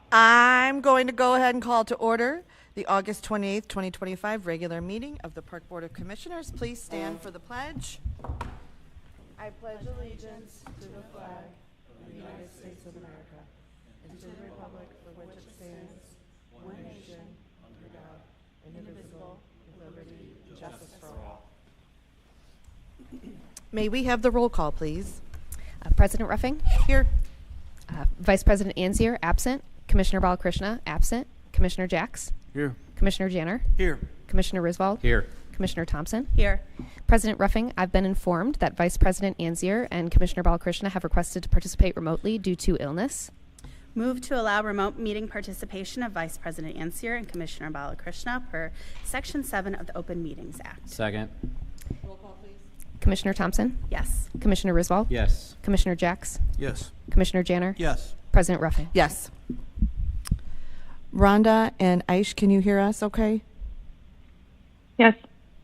I'm going to go ahead and call to order the August 28th, 2025 regular meeting of the Park Board of Commissioners. Please stand for the pledge. I pledge allegiance to the flag of the United States of America and to the republic for which it stands, one nation, under God, indivisible, with liberty and justice for all. May we have the roll call, please? President Ruffing? Here. Vice President Anzier, absent. Commissioner Balakrishna, absent. Commissioner Jacks? Here. Commissioner Janner? Here. Commissioner Riswald? Here. Commissioner Thompson? Here. President Ruffing, I've been informed that Vice President Anzier and Commissioner Balakrishna have requested to participate remotely due to illness. Move to allow remote meeting participation of Vice President Ansier and Commissioner Balakrishna per Section 7 of the Open Meetings Act. Second. Roll call, please. Commissioner Thompson? Yes. Commissioner Riswald? Yes. Commissioner Jacks? Yes. Commissioner Janner? Yes. President Ruffing? Yes. Rhonda and Aish, can you hear us okay? Yes.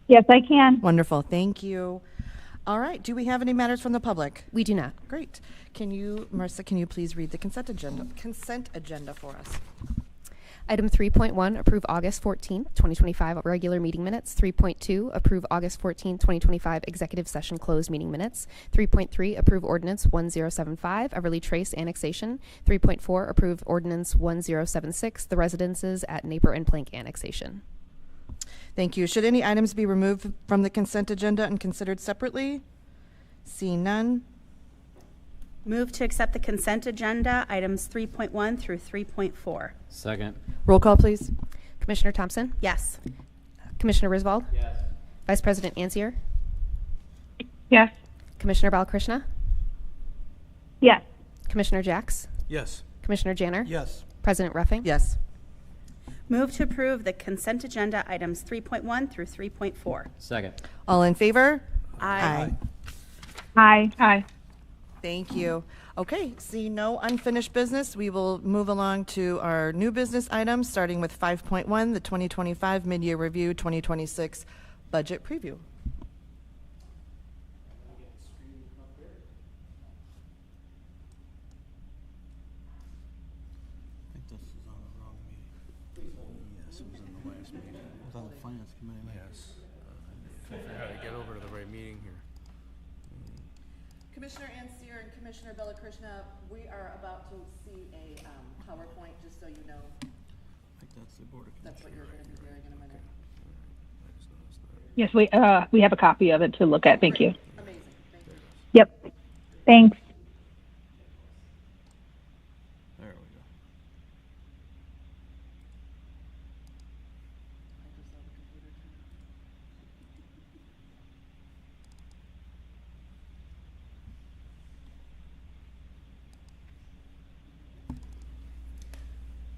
Yes, I can. Wonderful. Thank you. All right. Do we have any matters from the public? We do not. Great. Marissa, can you please read the consent agenda for us? Item 3.1, approve August 14th, 2025 regular meeting minutes. 3.2, approve August 14th, 2025 executive session closed meeting minutes. 3.3, approve ordinance 1075, Everly Trace annexation. 3.4, approve ordinance 1076, the residences at Naper and Plank annexation. Thank you. Should any items be removed from the consent agenda and considered separately? Seeing none. Move to accept the consent agenda, items 3.1 through 3.4. Second. Roll call, please. Commissioner Thompson? Yes. Commissioner Riswald? Yes. Vice President Anzier? Yes. Commissioner Balakrishna? Yes. Commissioner Jacks? Yes. Commissioner Janner? Yes. President Ruffing? Yes. Move to approve the consent agenda, items 3.1 through 3.4. Second. All in favor? Aye. Aye. Aye. Thank you. Okay, see no unfinished business. We will move along to our new business items, starting with 5.1, the 2025 mid-year review, 2026 budget preview. I think this is on the wrong meeting. Yes, it was in the last meeting. It was on the finance committee. Yes. Trying to figure out how to get over to the right meeting here. Commissioner Ansier and Commissioner Balakrishna, we are about to see a PowerPoint, just so you know. I think that's the board of commissioners. That's what you're going to be doing in a minute. Yes, we have a copy of it to look at. Thank you. Amazing. Thank you. Yep. Thanks. There we go. I just saw the computer turn on.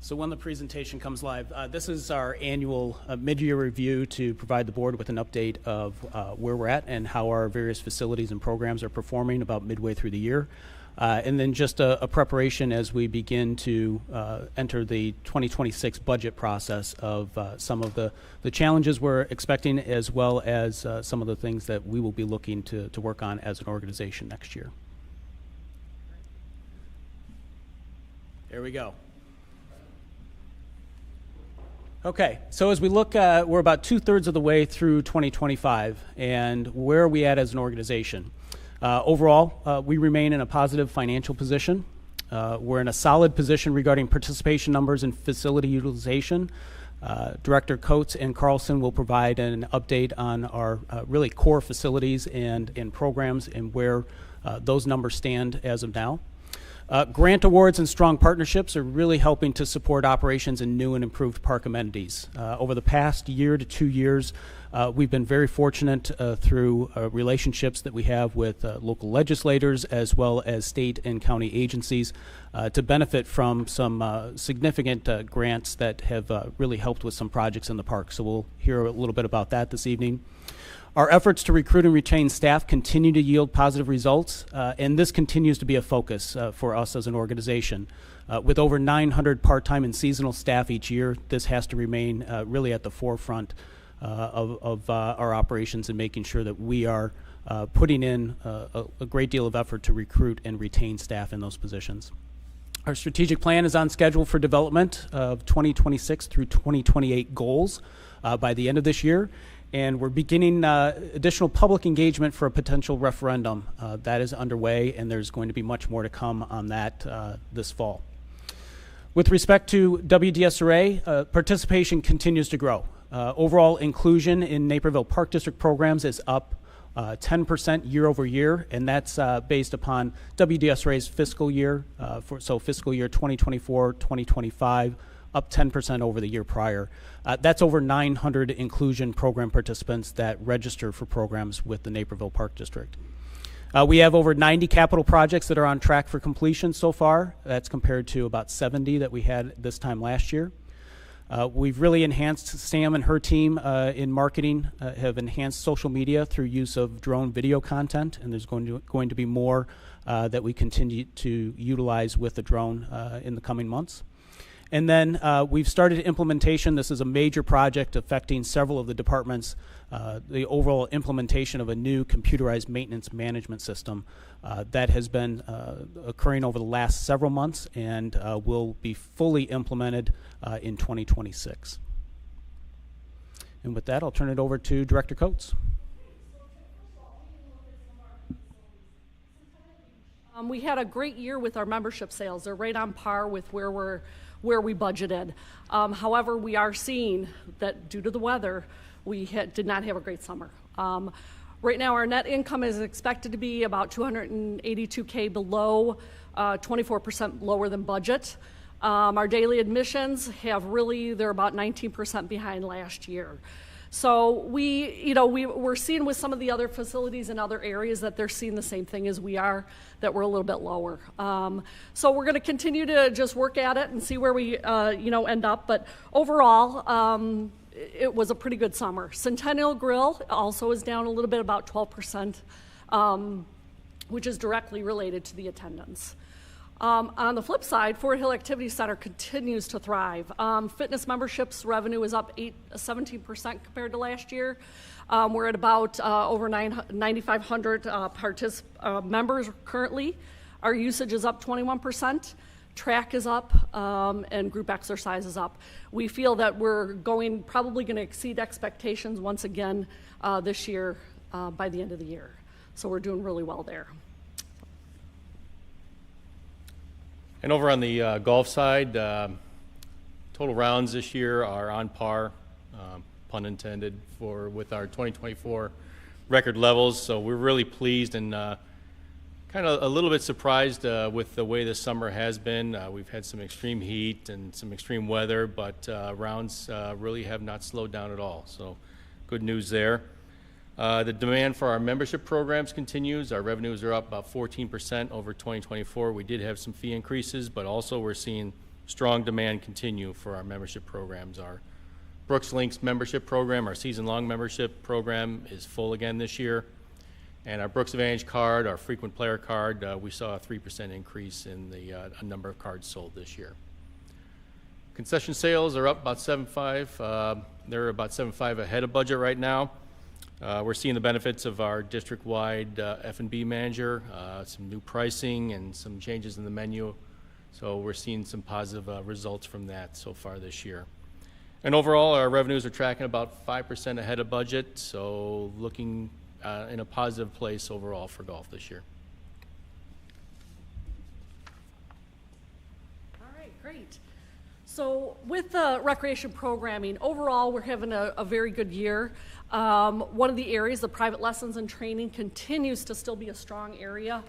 So when the presentation comes live, this is our annual mid-year review to provide the board with an update of where we're at and how our various facilities and programs are performing about midway through the year. And then just a preparation as we begin to enter the 2026 budget process of some of the challenges we're expecting, as well as some of the things that we will be looking to work on as an organization next year. There we go. Okay, so as we look, we're about 2/3 of the way through 2025, and where are we at as an organization? Overall, we remain in a positive financial position. We're in a solid position regarding participation numbers and facility utilization. Director Coates and Carlson will provide an update on our really core facilities and programs and where those numbers stand as of now. Grant awards and strong partnerships are really helping to support operations and new and improved park amenities. Over the past year to 2 years, we've been very fortunate through relationships that we have with local legislators as well as state and county agencies to benefit from some significant grants that have really helped with some projects in the park. So we'll hear a little bit about that this evening. Our efforts to recruit and retain staff continue to yield positive results, and this continues to be a focus for us as an organization. With over 900 part-time and seasonal staff each year, this has to remain really at the forefront of our operations and making sure that we are putting in a great deal of effort to recruit and retain staff in those positions. Our strategic plan is on schedule for development of 2026 through 2028 goals by the end of this year, and we're beginning additional public engagement for a potential referendum. That is underway, and there's going to be much more to come on that this fall. With respect to WDSRA, participation continues to grow. Overall inclusion in Naperville Park District programs is up 10% year over year, and that's based upon WDSRA's fiscal year, so fiscal year 2024-2025, up 10% over the year prior. That's over 900 inclusion program participants that register for programs with the Naperville Park District. We have over 90 capital projects that are on track for completion so far. That's compared to about 70 that we had this time last year. We've really enhanced Sam and her team in marketing, have enhanced social media through use of drone video content, and there's going to be more that we continue to utilize with the drone in the coming months. And then we've started implementation. This is a major project affecting several of the departments, the overall implementation of a new computerized maintenance management system that has been occurring over the last several months and will be fully implemented in 2026. And with that, I'll turn it over to Director Coates. We had a great year with our membership sales. They're right on par with where we budgeted. However, we are seeing that due to the weather, we did not have a great summer. Right now, our net income is expected to be about $282K below, 24% lower than budget. Our daily admissions they're about 19% behind last year. So we're seeing with some of the other facilities in other areas that they're seeing the same thing as we are, that we're a little bit lower. So we're going to continue to just work at it and see where we end up. But overall, it was a pretty good summer. Centennial Grill also is down a little bit, about 12%, which is directly related to the attendance. On the flip side, Fort Hill Activity Center continues to thrive. Fitness memberships revenue is up 17% compared to last year. We're at about over 9,500 members currently. Our usage is up 21%. Track is up, and group exercise is up. We feel that we're probably going to exceed expectations once again this year by the end of the year. So we're doing really well there. And over on the golf side, total rounds this year are on par, pun intended, with our 2024 record levels. So we're really pleased and kind of a little bit surprised with the way this summer has been. We've had some extreme heat and some extreme weather, but rounds really have not slowed down at all. So good news there. The demand for our membership programs continues. Our revenues are up about 14% over 2024. We did have some fee increases, but also we're seeing strong demand continue for our membership programs. Our Brooks Links membership program, our season-long membership program, is full again this year. And our Brooks Advantage card, our frequent player card, we saw a 3% increase in the number of cards sold this year. Concession sales are up about 7.5. They're about 7.5 ahead of budget right now. We're seeing the benefits of our district-wide F&B manager, some new pricing and some changes in the menu. So we're seeing some positive results from that so far this year. And overall, our revenues are tracking about 5% ahead of budget, so looking in a positive place overall for golf this year. All right, great. So with the recreation programming, overall, we're having a very good year. One of the areas, the private lessons and training, continues to still be a strong area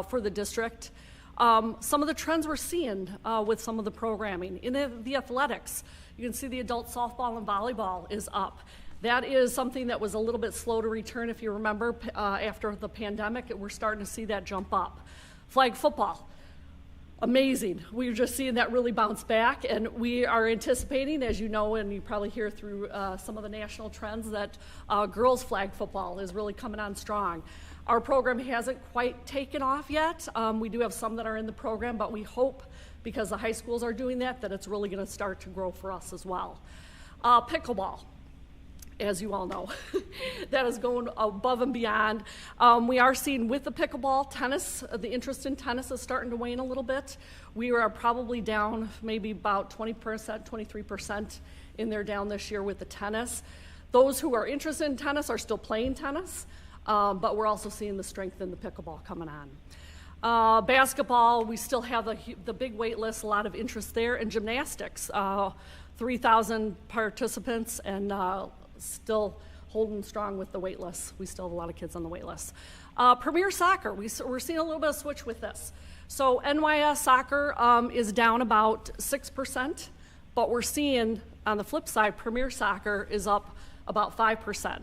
for the district. Some of the trends we're seeing with some of the programming. In the athletics, you can see the adult softball and volleyball is up. That is something that was a little bit slow to return, if you remember, after the pandemic. We're starting to see that jump up. Flag football. Amazing. We're just seeing that really bounce back, and we are anticipating, as you know, and you probably hear through some of the national trends, that girls flag football is really coming on strong. Our program hasn't quite taken off yet. We do have some that are in the program, but we hope, because the high schools are doing that it's really going to start to grow for us as well. Pickleball. as you all know. That is going above and beyond. We are seeing with the pickleball, tennis, the interest in tennis is starting to wane a little bit. We are probably down maybe about 20%, 23% in there down this year with the tennis. Those who are interested in tennis are still playing tennis, but we're also seeing the strength in the pickleball coming on. Basketball, we still have the big wait list, a lot of interest there, and gymnastics. 3,000 participants and still holding strong with the wait list. We still have a lot of kids on the wait list. Premier Soccer, we're seeing a little bit of switch with this. So NYS Soccer is down about 6%, but we're seeing on the flip side, Premier Soccer is up about 5%.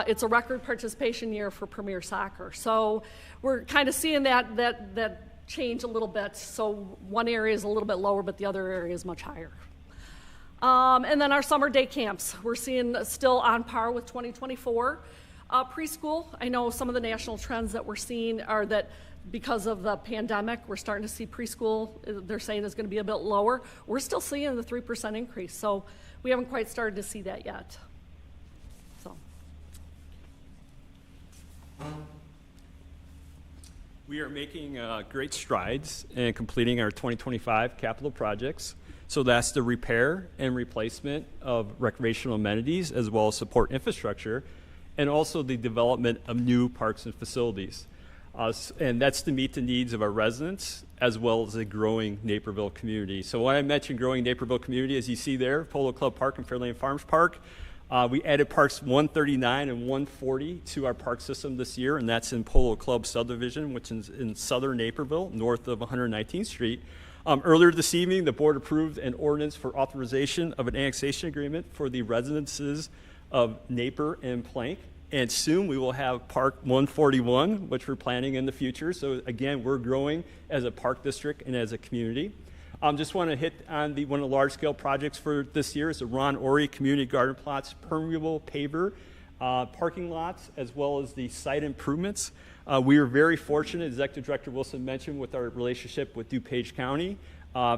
It's a record participation year for Premier Soccer. So we're kind of seeing that change a little bit. So one area is a little bit lower, but the other area is much higher. And then our summer day camps, we're seeing still on par with 2024. Preschool, I know some of the national trends that we're seeing are that because of the pandemic, we're starting to see preschool, they're saying is going to be a bit lower. We're still seeing the 3% increase, so we haven't quite started to see that yet. So. We are making great strides in completing our 2025 capital projects. So that's the repair and replacement of recreational amenities as well as support infrastructure, and also the development of new parks and facilities. And that's to meet the needs of our residents as well as a growing Naperville community. So when I mentioned growing Naperville community, as you see there, Polo Club Park and Fairlane Farms Park, we added parks 139 and 140 to our park system this year, and that's in Polo Club subdivision, which is in southern Naperville, north of 119th Street. Earlier this evening, the board approved an ordinance for authorization of an annexation agreement for the residences of Naper and Plank. And soon we will have Park 141, which we're planning in the future. So again, we're growing as a park district and as a community. Just want to hit on one of the large-scale projects for this year is the Ron Ori Community Garden Plots permeable paver parking lots, as well as the site improvements. We are very fortunate, Executive Director Wilson mentioned, with our relationship with DuPage County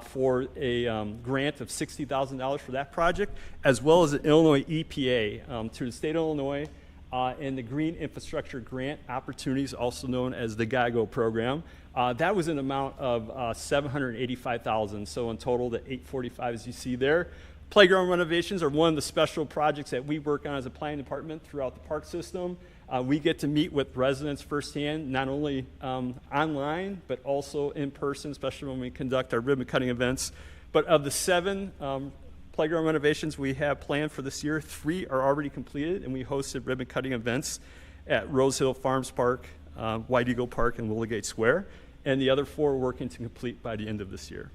for a grant of $60,000 for that project, as well as the Illinois EPA through the state of Illinois and the Green Infrastructure Grant Opportunities, also known as the GIGO program. That was an amount of $785,000, so in total the $845 as you see there. Playground renovations are one of the special projects that we work on as a planning department throughout the park system. We get to meet with residents firsthand, not only online, but also in person, especially when we conduct our ribbon cutting events. But of the 7 playground renovations we have planned for this year, 3 are already completed, and we hosted ribbon cutting events at Rose Hill Farms Park, White Eagle Park, and Willigate Square. And the other 4 are working to complete by the end of this year.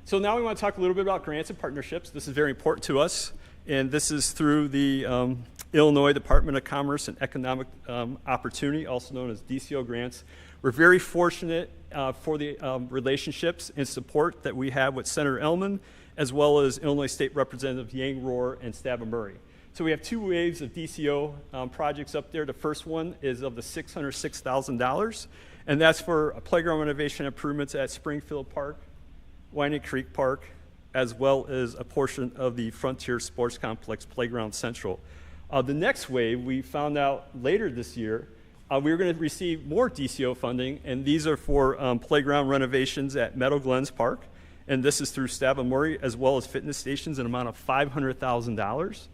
So now we want to talk a little bit about grants and partnerships. This is very important to us, and this is through the Illinois Department of Commerce and Economic Opportunity, also known as DCO grants. We're very fortunate for the relationships and support that we have with Senator Ellman, as well as Illinois State Representative Yang Rohr and Stava Murray. So we have 2 waves of DCO projects up there. The first one is of the $606,000, and that's for playground renovation improvements at Springfield Park, Winding Creek Park, as well as a portion of the Frontier Sports Complex Playground Central. The next wave, we found out later this year, we were going to receive more DCO funding, and these are for playground renovations at Meadow Glens Park, and this is through Stava Murray, as well as fitness stations, an amount of $500,000,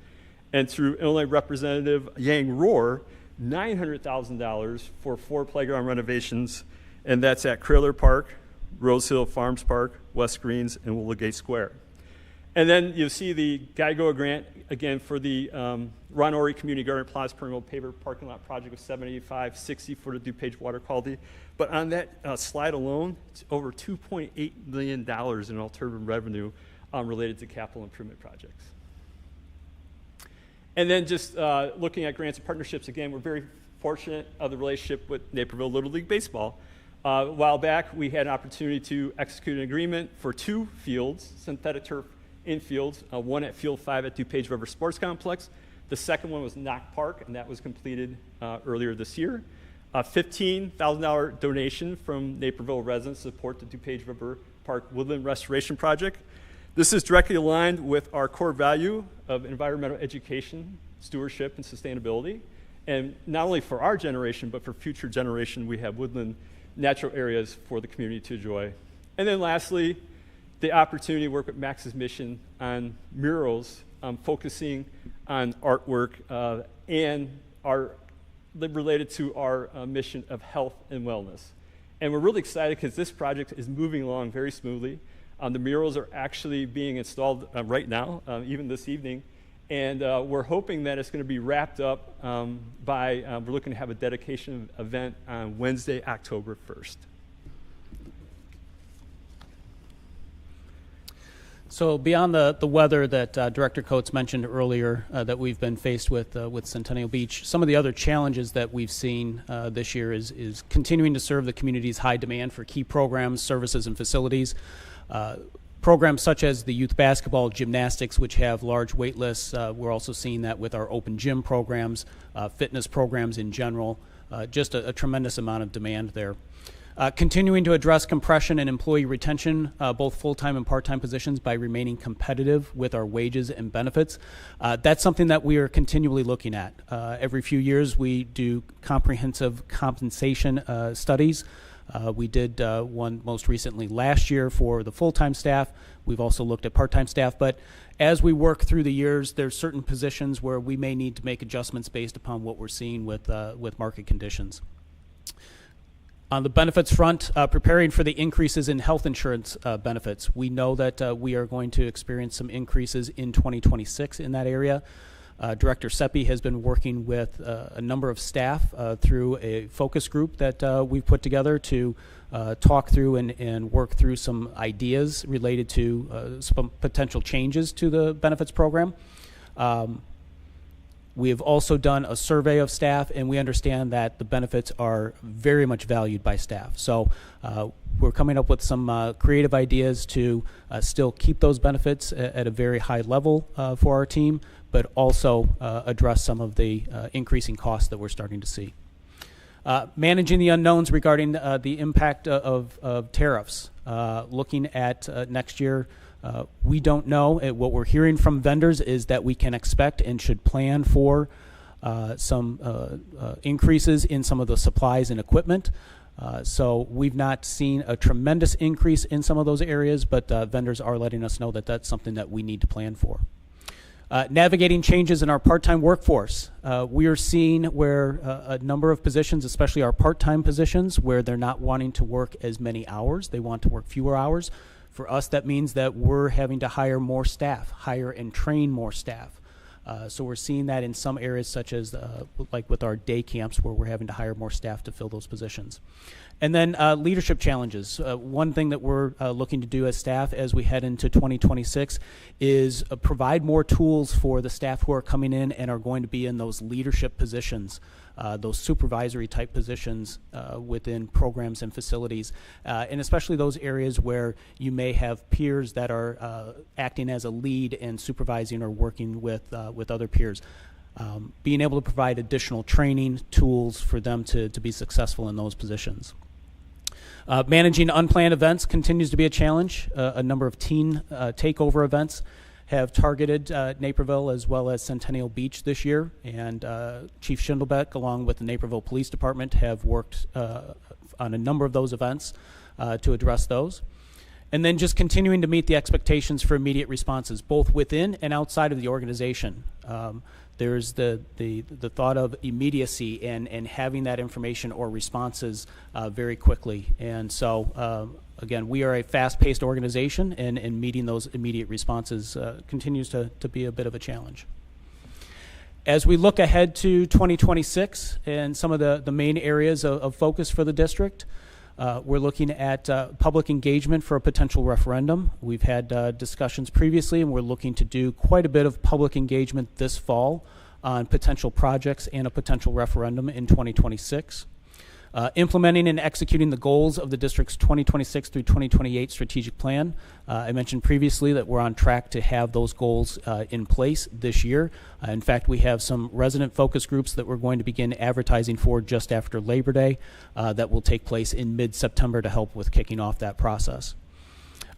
and through Illinois Representative Yang Rohr, $900,000 for 4 playground renovations, and that's at Crayler Park, Rose Hill Farms Park, West Greens, and Willigate Square. And then you'll see the GIGO grant, again, for the Ron Ori Community Garden Plots permeable paver parking lot project of $75,60 for the DuPage water quality. But on that slide alone, it's over $2.8 million in alternative revenue related to capital improvement projects. And then just looking at grants and partnerships, again, we're very fortunate of the relationship with Naperville Little League Baseball. A while back, we had an opportunity to execute an agreement for 2 fields, synthetic turf infields, one at Field 5 at DuPage River Sports Complex. The second one was Knock Park, and that was completed earlier this year. A $15,000 donation from Naperville residents to support the DuPage River Park Woodland Restoration Project. This is directly aligned with our core value of environmental education, stewardship, and sustainability. And not only for our generation, but for future generation, we have woodland natural areas for the community to enjoy. And then lastly, the opportunity to work with Max's mission on murals, focusing on artwork and related to our mission of health and wellness. And we're really excited because this project is moving along very smoothly. The murals are actually being installed right now, even this evening. And we're hoping that it's going to be wrapped up we're looking to have a dedication event on Wednesday, October 1st. So beyond the weather that Director Coates mentioned earlier that we've been faced with Centennial Beach, some of the other challenges that we've seen this year is continuing to serve the community's high demand for key programs, services, and facilities. Programs such as the youth basketball, gymnastics, which have large wait lists. We're also seeing that with our open gym programs, fitness programs in general, just a tremendous amount of demand there. Continuing to address compression and employee retention, both full-time and part-time positions, by remaining competitive with our wages and benefits. That's something that we are continually looking at. Every few years we do comprehensive compensation studies. We did one most recently last year for the full-time staff. We've also looked at part-time staff, but as we work through the years, there's certain positions where we may need to make adjustments based upon what we're seeing with market conditions. On the benefits front, preparing for the increases in health insurance benefits. We know that we are going to experience some increases in 2026 in that area. Director Seppi has been working with a number of staff through a focus group that we've put together to talk through and work through some ideas related to some potential changes to the benefits program. We have also done a survey of staff, and we understand that the benefits are very much valued by staff. So we're coming up with some creative ideas to still keep those benefits at a very high level for our team, but also address some of the increasing costs that we're starting to see. Managing the unknowns regarding the impact of tariffs. Looking at next year, we don't know. What we're hearing from vendors is that we can expect and should plan for some increases in some of the supplies and equipment. So we've not seen a tremendous increase in some of those areas, but vendors are letting us know that that's something that we need to plan for. Navigating changes in our part-time workforce. We are seeing where a number of positions, especially our part-time positions, where they're not wanting to work as many hours. They want to work fewer hours. For us, that means that we're having to hire more staff, hire and train more staff. So we're seeing that in some areas, such as like with our day camps, where we're having to hire more staff to fill those positions. And then leadership challenges. One thing that we're looking to do as staff as we head into 2026 is provide more tools for the staff who are coming in and are going to be in those leadership positions, those supervisory type positions within programs and facilities, and especially those areas where you may have peers that are acting as a lead and supervising or working with other peers. Being able to provide additional training tools for them to be successful in those positions. Managing unplanned events continues to be a challenge. A number of teen takeover events have targeted Naperville as well as Centennial Beach this year, and Chief Schindelbeck, along with the Naperville Police Department, have worked on a number of those events to address those. And then just continuing to meet the expectations for immediate responses, both within and outside of the organization. There's the thought of immediacy and having that information or responses very quickly. And so, again, we are a fast-paced organization, and meeting those immediate responses continues to be a bit of a challenge. As we look ahead to 2026 and some of the main areas of focus for the district, we're looking at public engagement for a potential referendum. We've had discussions previously, and we're looking to do quite a bit of public engagement this fall on potential projects and a potential referendum in 2026. Implementing and executing the goals of the district's 2026 through 2028 strategic plan. I mentioned previously that we're on track to have those goals in place this year. In fact, we have some resident focus groups that we're going to begin advertising for just after Labor Day that will take place in mid-September to help with kicking off that process.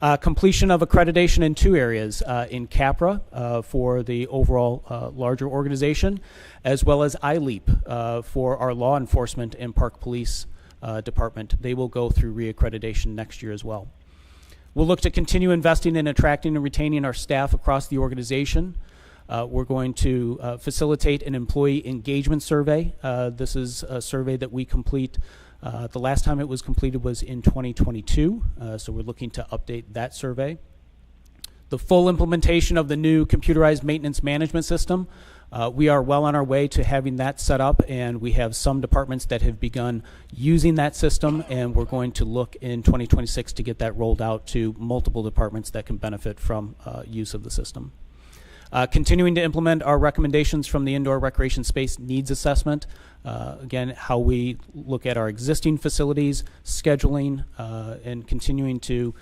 Completion of accreditation in 2 areas, in CAPRA for the overall larger organization, as well as ILEAP for our law enforcement and park police department. They will go through reaccreditation next year as well. We'll look to continue investing in attracting and retaining our staff across the organization. We're going to facilitate an employee engagement survey. This is a survey that we complete. The last time it was completed was in 2022, so we're looking to update that survey. The full implementation of the new computerized maintenance management system. We are well on our way to having that set up, and we have some departments that have begun using that system, and we're going to look in 2026 to get that rolled out to multiple departments that can benefit from use of the system. Continuing to implement our recommendations from the Indoor Recreation Space Needs Assessment. Again, how we look at our existing facilities, scheduling, and continuing to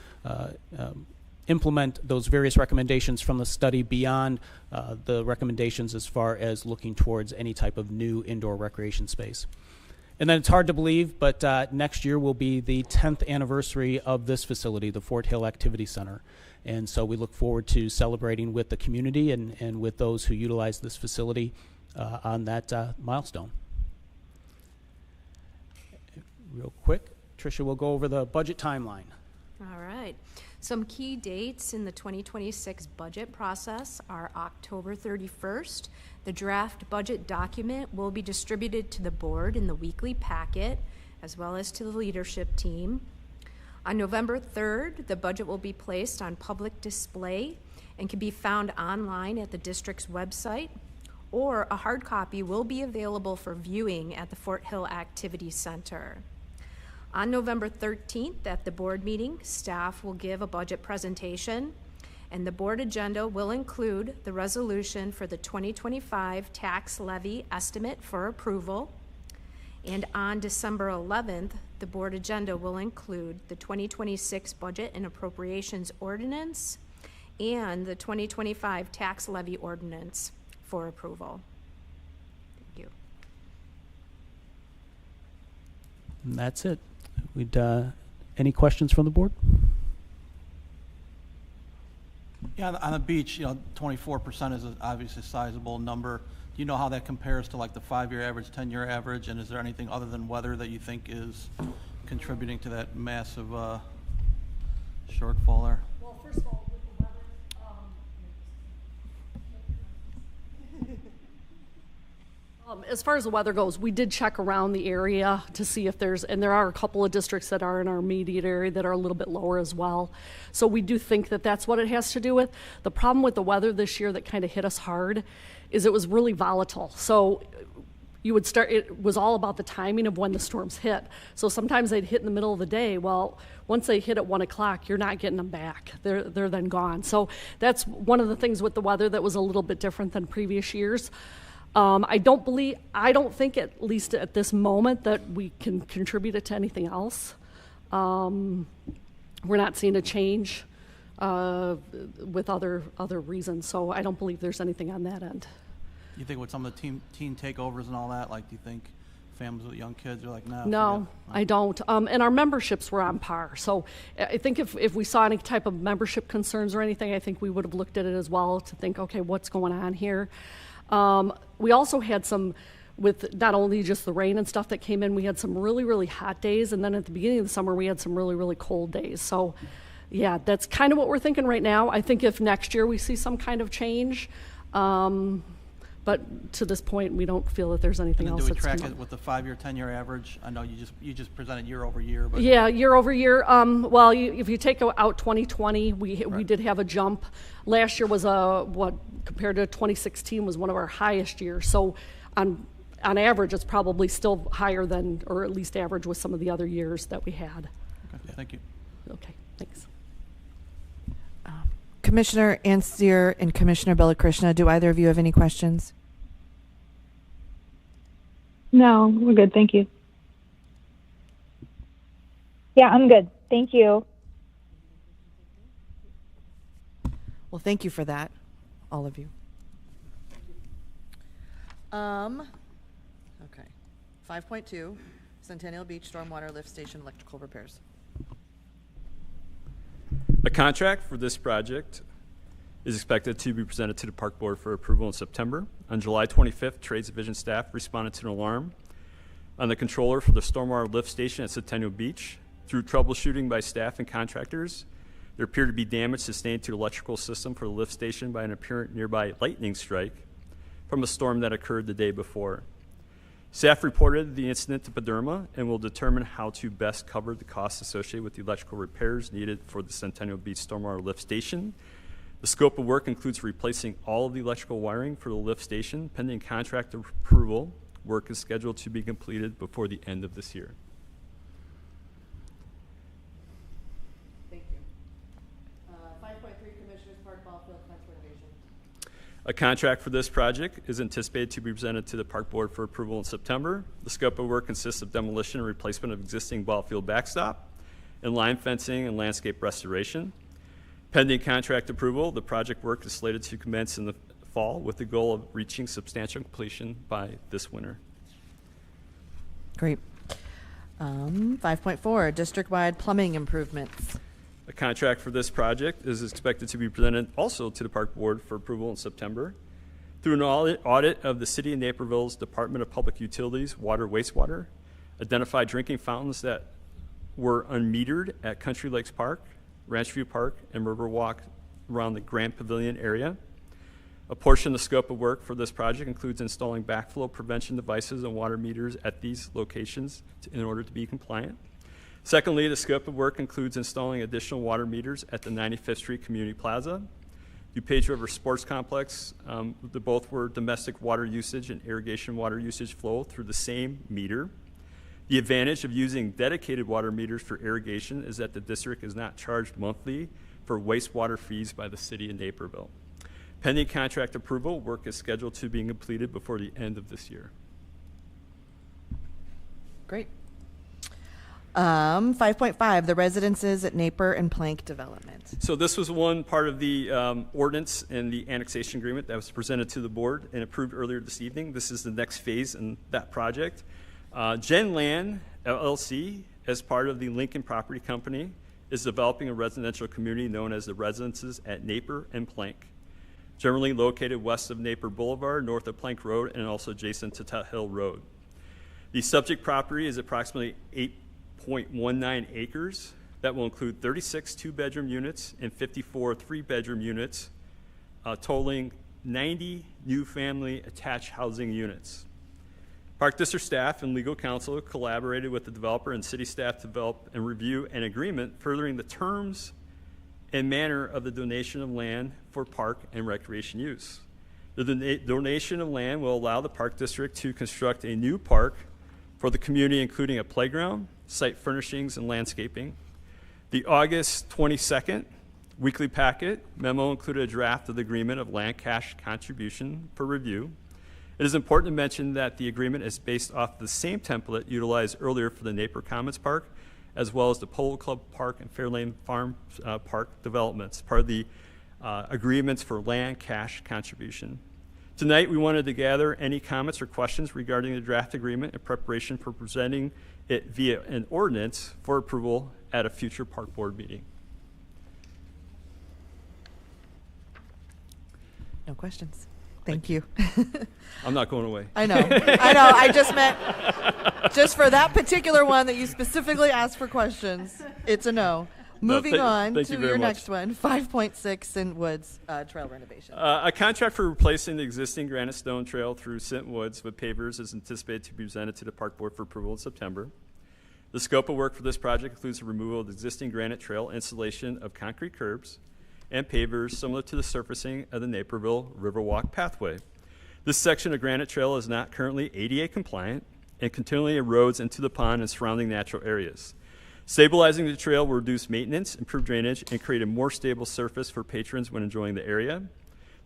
implement those various recommendations from the study beyond the recommendations as far as looking towards any type of new indoor recreation space. And then it's hard to believe, but next year will be the 10th anniversary of this facility, the Fort Hill Activity Center. And so we look forward to celebrating with the community and with those who utilize this facility on that milestone. Real quick, Tricia will go over the budget timeline. All right. Some key dates in the 2026 budget process are October 31st. The draft budget document will be distributed to the board in the weekly packet, as well as to the leadership team. On November 3rd, the budget will be placed on public display and can be found online at the district's website, or a hard copy will be available for viewing at the Fort Hill Activity Center. On November 13th, at the board meeting, staff will give a budget presentation, and the board agenda will include the resolution for the 2025 tax levy estimate for approval. And on December 11th, the board agenda will include the 2026 budget and appropriations ordinance and the 2025 tax levy ordinance for approval. Thank you. And that's it. We'd any questions from the board? Yeah, on the beach, 24% is obviously a sizable number. Do you know how that compares to like the 5-year average, 10-year average? And is there anything other than weather that you think is contributing to that massive shortfall there? Well, first of all, with the weather, as far as the weather goes, we did check around the area to see if and there are a couple of districts that are in our immediate area that are a little bit lower as well. So we do think that that's what it has to do with. The problem with the weather this year that kind of hit us hard is it was really volatile. So it was all about the timing of when the storms hit. So sometimes they'd hit in the middle of the day. Well, once they hit at 1 o'clock, you're not getting them back. They're then gone. So that's one of the things with the weather that was a little bit different than previous years. I don't think, at least at this moment, that we can contribute it to anything else. We're not seeing a change with other reasons, so I don't believe there's anything on that end. You think with some of the teen takeovers and all that, like, do you think families with young kids are like, no, I don't. And our memberships were on par. So I think if we saw any type of membership concerns or anything, I think we would have looked at it as well to think, okay, what's going on here? We also had some, with not only just the rain and stuff that came in, we had some really, really hot days, and then at the beginning of the summer, we had some really, really cold days. So, yeah, that's kind of what we're thinking right now. I think if next year we see some kind of change, but to this point, we don't feel that there's anything else. Do we that's track it with the 5-year, 10-year average? I know you just presented year over year, but yeah, year over year. Well, if you take out 2020, we did have a jump. Last year was compared to 2016 was one of our highest years. So on average, it's probably still higher than, or at least average with some of the other years that we had. Okay, thank you. Okay, thanks. Commissioner Ansier and Commissioner Balakrishna, do either of you have any questions? No, we're good. Thank you. Yeah, I'm good. Thank you. Well, thank you for that, all of you. Okay. 5.2, Centennial Beach Stormwater Lift Station Electrical Repairs. A contract for this project is expected to be presented to the Park Board for approval in September. On July 25th, Trades Division staff responded to an alarm on the controller for the stormwater lift station at Centennial Beach. Through troubleshooting by staff and contractors, there appeared to be damage sustained to the electrical system for the lift station by an apparent nearby lightning strike from a storm that occurred the day before. Staff reported the incident to PDERMA and will determine how to best cover the costs associated with the electrical repairs needed for the Centennial Beach stormwater lift station. The scope of work includes replacing all of the electrical wiring for the lift station. Pending contract approval, work is scheduled to be completed before the end of this year. Thank you. 5.3, Commissioners Park Ball Field Fence renovation. A contract for this project is anticipated to be presented to the Park Board for approval in September. The scope of work consists of demolition and replacement of existing ball field backstop and line fencing and landscape restoration. Pending contract approval, the project work is slated to commence in the fall with the goal of reaching substantial completion by this winter. Great. 5.4, district-wide plumbing improvements. A contract for this project is expected to be presented also to the Park Board for approval in September. Through an audit of the City of Naperville's Department of Public Utilities, Water, Wastewater, identified drinking fountains that were unmetered at Country Lakes Park, Ranch View Park, and Riverwalk around the Grand Pavilion area. A portion of the scope of work for this project includes installing backflow prevention devices and water meters at these locations in order to be compliant. Secondly, the scope of work includes installing additional water meters at the 95th Street Community Plaza, DuPage River Sports Complex. Both were domestic water usage and irrigation water usage flow through the same meter. The advantage of using dedicated water meters for irrigation is that the district is not charged monthly for wastewater fees by the City of Naperville. Pending contract approval, work is scheduled to be completed before the end of this year. Great. 5.5, the residences at Naper and Plank development. So this was one part of the ordinance and the annexation agreement that was presented to the board and approved earlier this evening. This is the next phase in that project. Gen Land LLC, as part of the Lincoln Property Company, is developing a residential community known as the Residences at Naper and Plank, generally located west of Naper Boulevard, north of Plank Road, and also adjacent to Tut Hill Road. The subject property is approximately 8.19 acres that will include 36 two-bedroom units and 54 three-bedroom units, totaling 90 new family attached housing units. Park District staff and legal counsel collaborated with the developer and city staff to develop and review an agreement furthering the terms and manner of the donation of land for park and recreation use. The donation of land will allow the Park District to construct a new park for the community, including a playground, site furnishings, and landscaping. The August 22nd weekly packet memo included a draft of the agreement of land cash contribution for review. It is important to mention that the agreement is based off the same template utilized earlier for the Naper Commons Park, as well as the Polo Club Park and Fairlane Farm Park developments, part of the agreements for land cash contribution. Tonight, we wanted to gather any comments or questions regarding the draft agreement in preparation for presenting it via an ordinance for approval at a future Park Board meeting. No questions. Thank you. I'm not going away. I know. I just meant just for that particular one that you specifically asked for questions. It's a no. Moving on to your next one, 5.6 in Woods trail renovation. A contract for replacing the existing granite stone trail through St. Woods with pavers is anticipated to be presented to the Park Board for approval in September. The scope of work for this project includes the removal of the existing granite trail, installation of concrete curbs, and pavers similar to the surfacing of the Naperville Riverwalk pathway. This section of granite trail is not currently ADA compliant and continually erodes into the pond and surrounding natural areas. Stabilizing the trail will reduce maintenance, improve drainage, and create a more stable surface for patrons when enjoying the area.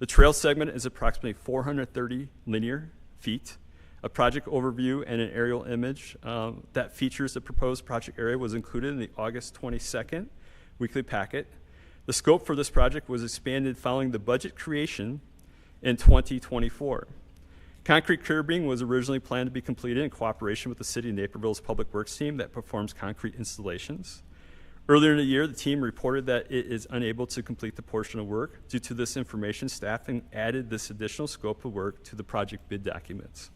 The trail segment is approximately 430 linear feet. A project overview and an aerial image that features the proposed project area was included in the August 22nd weekly packet. The scope for this project was expanded following the budget creation in 2024. Concrete curbing was originally planned to be completed in cooperation with the City of Naperville's Public Works team that performs concrete installations. Earlier in the year, the team reported that it is unable to complete the portion of work. Due to this information, staffing added this additional scope of work to the project bid documents.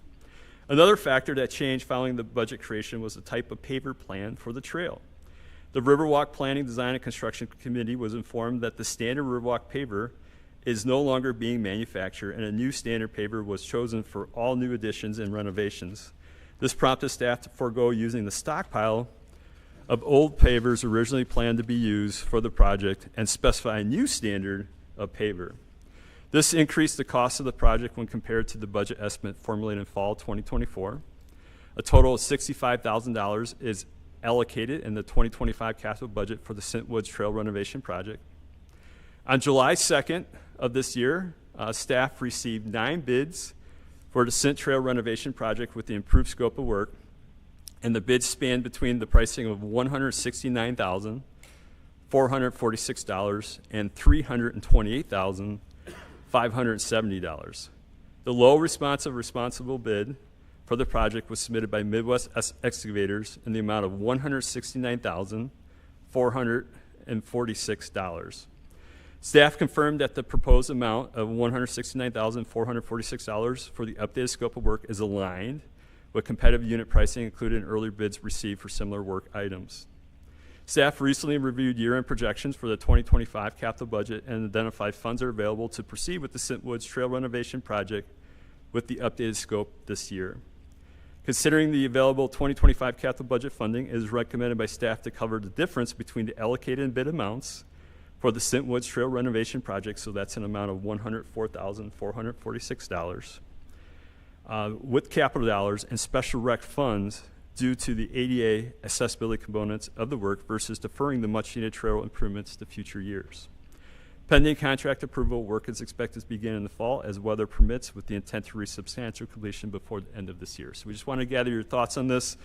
Another factor that changed following the budget creation was the type of paver plan for the trail. The Riverwalk Planning, Design, and Construction Committee was informed that the standard Riverwalk paver is no longer being manufactured, and a new standard paver was chosen for all new additions and renovations. This prompted staff to forego using the stockpile of old pavers originally planned to be used for the project and specify a new standard of paver. This increased the cost of the project when compared to the budget estimate formulated in fall 2024. A total of $65,000 is allocated in the 2025 capital budget for the St. Woods Trail renovation project. On July 2nd of this year, staff received 9 bids for the St. Trail renovation project with the improved scope of work, and the bids spanned between the pricing of $169,446 and $328,570. The low responsible bid for the project was submitted by Midwest Excavators in the amount of $169,446. Staff confirmed that the proposed amount of $169,446 for the updated scope of work is aligned with competitive unit pricing included in earlier bids received for similar work items. Staff recently reviewed year-end projections for the 2025 capital budget and identified funds are available to proceed with the St. Woods Trail renovation project with the updated scope this year. Considering the available 2025 capital budget funding, it is recommended by staff to cover the difference between the allocated and bid amounts for the St. Woods Trail renovation project, so that's an amount of $104,446. With capital dollars and special rec funds due to the ADA accessibility components of the work versus deferring the much-needed trail improvements to future years. Pending contract approval, work is expected to begin in the fall as weather permits with the intent to reach substantial completion before the end of this year. So we just want to gather your thoughts on this.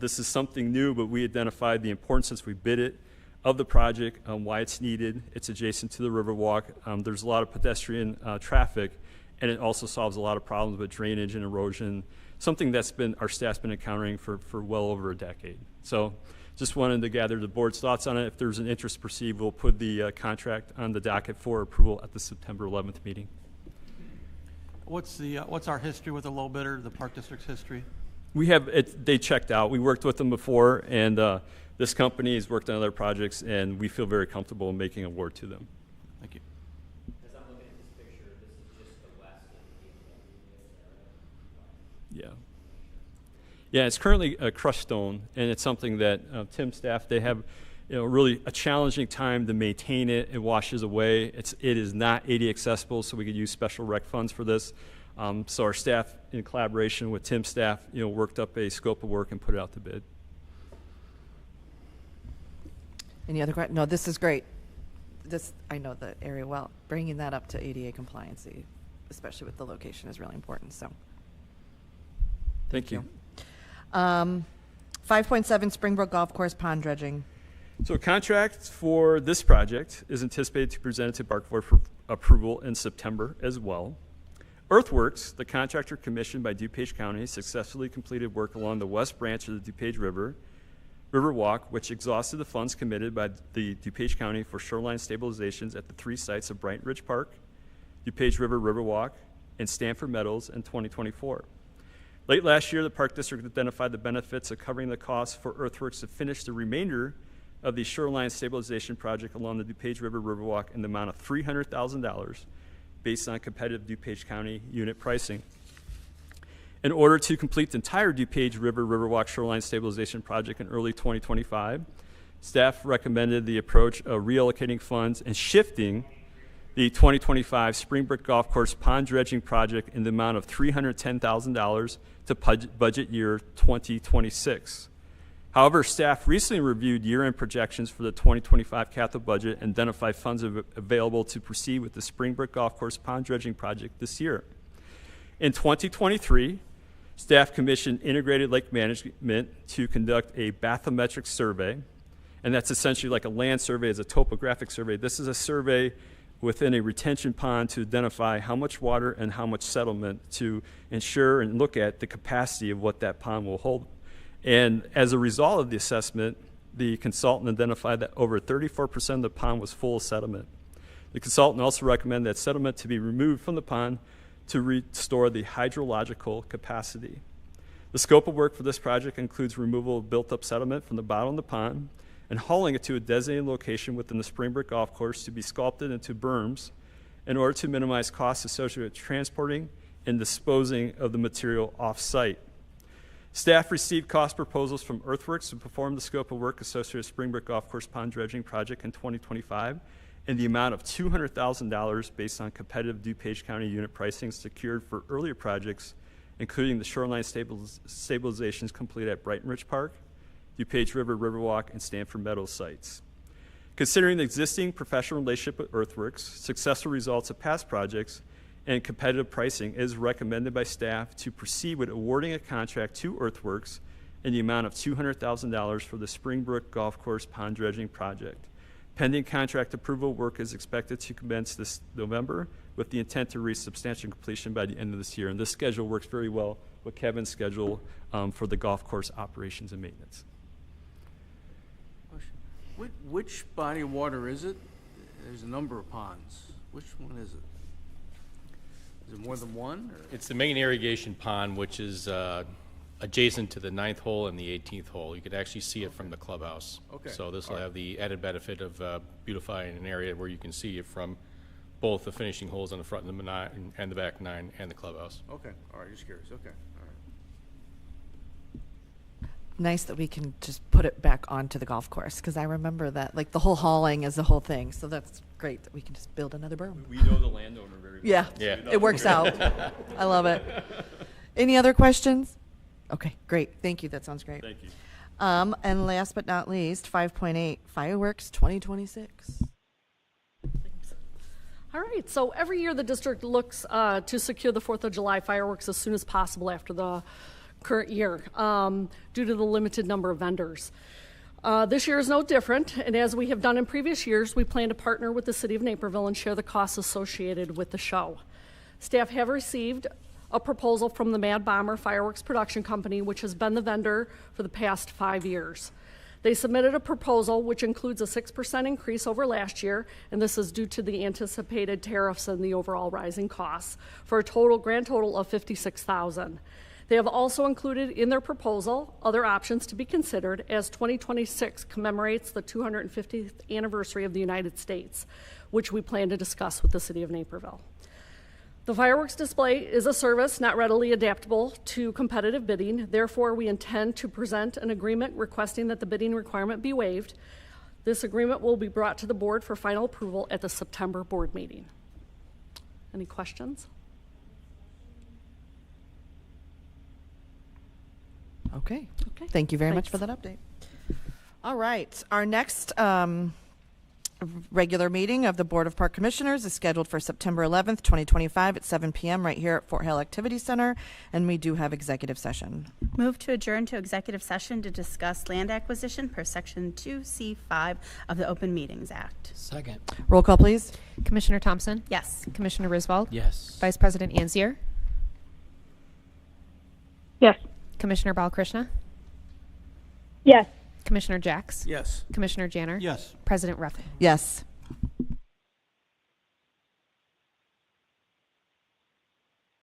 This is something new, but we identified the importance since we bid it of the project, why it's needed. It's adjacent to the Riverwalk. There's a lot of pedestrian traffic, and it also solves a lot of problems with drainage and erosion, something that's been our staff's been encountering for well over a decade. So just wanted to gather the board's thoughts on it. If there's an interest to proceed, we'll put the contract on the docket for approval at the September 11th meeting. What's our history with the low bidder, the Park District's history? We have it, they checked out. We worked with them before, and this company has worked on other projects, and we feel very comfortable in making an award to them. Thank you. As I'm looking at this picture, this is just the west of the Yeah. Yeah, it's currently a crushed stone, and it's something that Tim's staff, they have really a challenging time to maintain it. It washes away. It is not ADA accessible, so we could use special rec funds for this. So our staff, in collaboration with Tim's staff, worked up a scope of work and put it out to bid. Any other questions? No, this is great. I know the area well. Bringing that up to ADA compliancy, especially with the location, is really important. So, thank you. 5.7 Springbrook Golf Course pond dredging. So a contract for this project is anticipated to be presented to Park Board for approval in September as well. Earthworks, the contractor commissioned by DuPage County, successfully completed work along the west branch of the DuPage Riverwalk, which exhausted the funds committed by the DuPage County for shoreline stabilizations at the 3 sites of Brighton Ridge Park, DuPage River Riverwalk, and Stanford Meadows in 2024. Late last year, the Park District identified the benefits of covering the costs for earthworks to finish the remainder of the shoreline stabilization project along the DuPage River Riverwalk in the amount of $300,000 based on competitive DuPage County unit pricing. In order to complete the entire DuPage River Riverwalk shoreline stabilization project in early 2025, staff recommended the approach of reallocating funds and shifting the 2025 Springbrook Golf Course pond dredging project in the amount of $310,000 to budget year 2026. However, staff recently reviewed year-end projections for the 2025 capital budget and identified funds available to proceed with the Springbrook Golf Course pond dredging project this year. In 2023, staff commissioned Integrated Lake Management to conduct a bathymetric survey, and that's essentially like a land survey, as a topographic survey. This is a survey within a retention pond to identify how much water and how much settlement to ensure and look at the capacity of what that pond will hold. And as a result of the assessment, the consultant identified that over 34% of the pond was full of sediment. The consultant also recommended that sediment to be removed from the pond to restore the hydrological capacity. The scope of work for this project includes removal of built-up sediment from the bottom of the pond and hauling it to a designated location within the Springbrook Golf Course to be sculpted into berms in order to minimize costs associated with transporting and disposing of the material off-site. Staff received cost proposals from Earthworks to perform the scope of work associated with Springbrook Golf Course Pond Dredging Project in 2025 in the amount of $200,000 based on competitive DuPage County unit pricing secured for earlier projects, including the shoreline stabilizations completed at Brighton Ridge Park, DuPage River, Riverwalk, and Stanford Meadows sites. Considering the existing professional relationship with Earthworks, successful results of past projects, and competitive pricing, it is recommended by staff to proceed with awarding a contract to Earthworks in the amount of $200,000 for the Springbrook Golf Course Pond Dredging Project. Pending contract approval, work is expected to commence this November with the intent to reach substantial completion by the end of this year. And this schedule works very well with Kevin's schedule for the golf course operations and maintenance. Which body of water is it? There's a number of ponds. Which one is it? Is it more than one? Or? It's the main irrigation pond, which is adjacent to the 9th hole and the 18th hole. You could actually see it from the clubhouse. Okay. So this will have the added benefit of beautifying an area where you can see it from both the finishing holes on the front and the back 9 and the clubhouse. Okay. All right. Just curious. Okay. All right. Nice that we can just put it back onto the golf course, because I remember that, like, the whole hauling is the whole thing. So that's great that we can just build another berm. We know the landowner very well. Yeah, Yeah. it works out. I love it. Any other questions? Okay, great. Thank you. That sounds great. Thank you. And last but not least, 5.8, fireworks 2026. All right, so every year the district looks to secure the 4th of July fireworks as soon as possible after the current year due to the limited number of vendors. This year is no different, and as we have done in previous years, we plan to partner with the City of Naperville and share the costs associated with the show. Staff have received a proposal from the Mad Bomber Fireworks Production Company, which has been the vendor for the past 5 years. They submitted a proposal which includes a 6% increase over last year, and this is due to the anticipated tariffs and the overall rising costs, for a grand total of $56,000. They have also included in their proposal other options to be considered as 2026 commemorates the 250th anniversary of the United States, which we plan to discuss with the City of Naperville. The fireworks display is a service not readily adaptable to competitive bidding. Therefore, we intend to present an agreement requesting that the bidding requirement be waived. This agreement will be brought to the board for final approval at the September board meeting. Any questions? Okay. Okay. Thank you very much Thanks. for that update. All right. Our next regular meeting of the Board of Park Commissioners is scheduled for September 11th, 2025 at 7 p.m. right here at Fort Hale Activity Center, and we do have executive session. Move to adjourn to executive session to discuss land acquisition per Section 2C5 of the Open Meetings Act. Second. Roll call, please. Commissioner Thompson? Yes. Commissioner Riswald? Yes. Vice President Anzier? Yes. Commissioner Balakrishna? Yes. Commissioner Jacks? Yes. Commissioner Janner? Yes. President Ruffin? Yes.